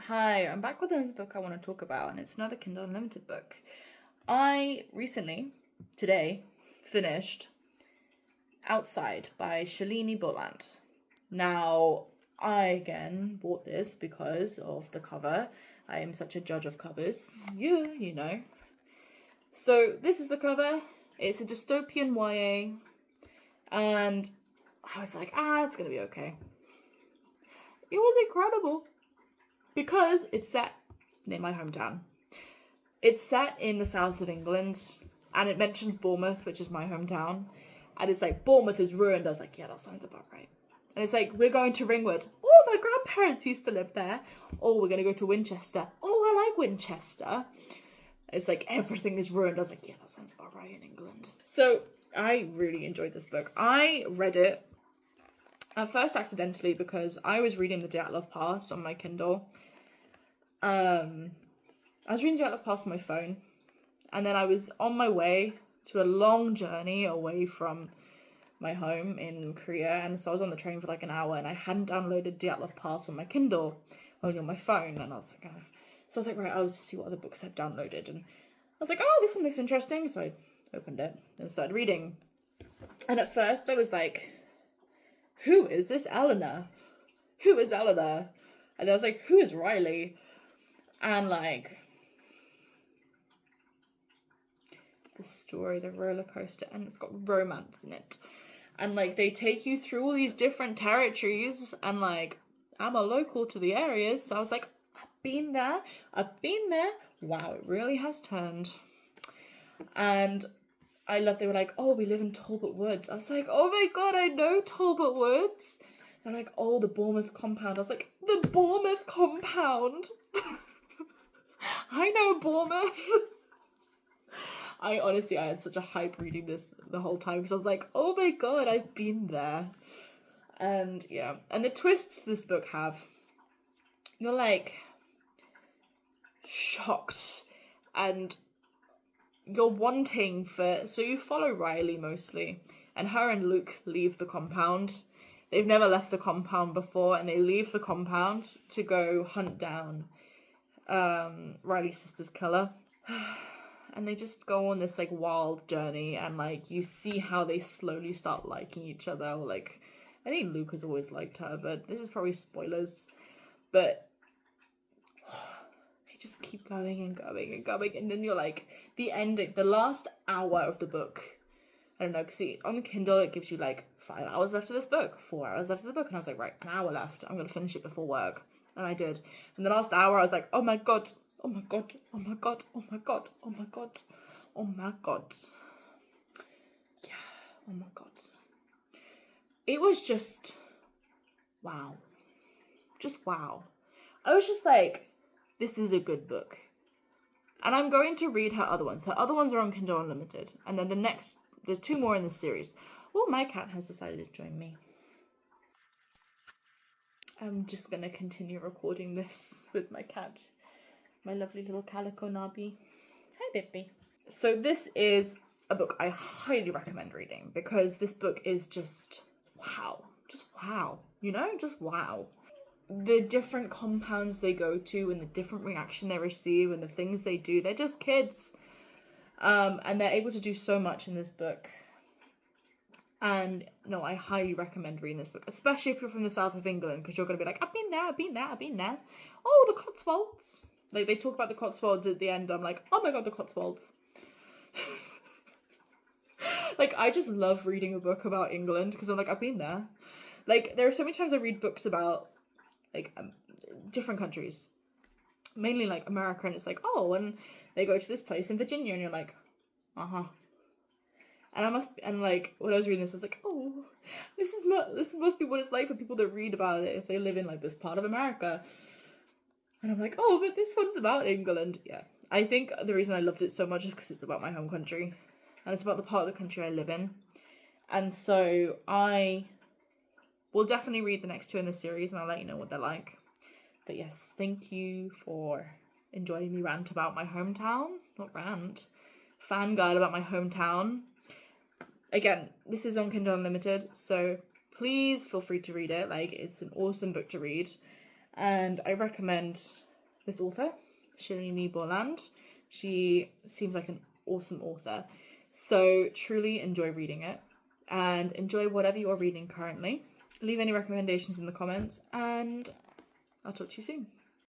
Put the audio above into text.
Hi, I'm back with another book I want to talk about, and it's another Kindle Unlimited book. I recently, today, finished Outside by Shalini Boland. Now, I again bought this because of the cover. I am such a judge of covers. You know. So, this is the cover. It's a dystopian YA, and I was like, it's gonna be okay. It was incredible. Because it's set near my hometown. It's set in the south of England, and it mentions Bournemouth, which is my hometown. And it's like, Bournemouth is ruined. I was like, yeah, that sounds about right. And it's like, we're going to Ringwood. Oh, my grandparents used to live there. Oh, we're going to go to Winchester. Oh, I like Winchester. It's like, everything is ruined. I was like, yeah, that sounds about right in England. So, I really enjoyed this book. I read it at first accidentally because I was reading The Dyatlov Pass on my Kindle. I was reading Dyatlov Pass on my phone, and then I was on my way to a long journey away from my home in Korea, and so I was on the train for like an hour, and I hadn't downloaded Dyatlov Pass on my Kindle, only on my phone, and I was like, So I was like, right, I'll see what other books I've downloaded, and I was like, this one looks interesting, so I opened it and started reading. And at first I was like, who is this Eleanor? Who is Eleanor? And then I was like, who is Riley? And like, the story, the roller coaster, and it's got romance in it. And like, they take you through all these different territories, and like, I'm a local to the areas, so I was like, I've been there. Wow, it really has turned. And I love, they were like, oh, we live in Talbot Woods. I was like, oh my god, I know Talbot Woods. They're like, oh, the Bournemouth compound. I was like, the Bournemouth compound? I know Bournemouth. I had such a hype reading this the whole time because I was like, oh my god, I've been there. And yeah, and the twists this book have, you're like shocked, and you're wanting for, so you follow Riley mostly, and her and Luke leave the compound. They've never left the compound before, and they leave the compound to go hunt down Riley's sister's killer. And they just go on this like wild journey, and like you see how they slowly start liking each other. Or like, I think Luke has always liked her, but this is probably spoilers. But they just keep going and going and going, and then you're like, the ending, the last hour of the book. I don't know, because on the Kindle it gives you like 5 hours left of this book, 4 hours left of the book, and I was like, right, an hour left. I'm gonna finish it before work, and I did. And the last hour, I was like, oh my god. Oh my god, oh my god, oh my god, oh my god, oh my god. Yeah, oh my god. It was just, wow. Just wow. I was just like, this is a good book. And I'm going to read her other ones. Her other ones are on Kindle Unlimited. And then there's 2 more in the series. Oh, my cat has decided to join me. I'm just going to continue recording this with my cat. My lovely little calico Nabi. Hi, baby. So this is a book I highly recommend reading because this book is just wow. Just wow. You know? Just wow. The different compounds they go to and the different reaction they receive and the things they do. They're just kids. And they're able to do so much in this book. And no, I highly recommend reading this book, especially if you're from the south of England, because you're going to be like, I've been there. Oh, the Cotswolds. Like, they talk about the Cotswolds at the end. I'm like, oh my god, the Cotswolds. Like, I just love reading a book about England, because I'm like, I've been there. Like, there are so many times I read books about, like, different countries. Mainly, like, America, and it's like, oh, and they go to this place in Virginia, and you're like, uh-huh. And like, when I was reading this, I was like, oh, this must be what it's like for people that read about it if they live in, like, this part of America. And I'm like, oh, but this one's about England. Yeah. I think the reason I loved it so much is because it's about my home country. And it's about the part of the country I live in. And so I will definitely read the next 2 in the series, and I'll let you know what they're like. But yes, thank you for enjoying me rant about my hometown. Not rant. Fangirl about my hometown. Again, this is on Kindle Unlimited, so please feel free to read it. Like, it's an awesome book to read. And I recommend this author, Shalini Boland. She seems like an awesome author. So truly enjoy reading it and enjoy whatever you're reading currently. Leave any recommendations in the comments and I'll talk to you soon.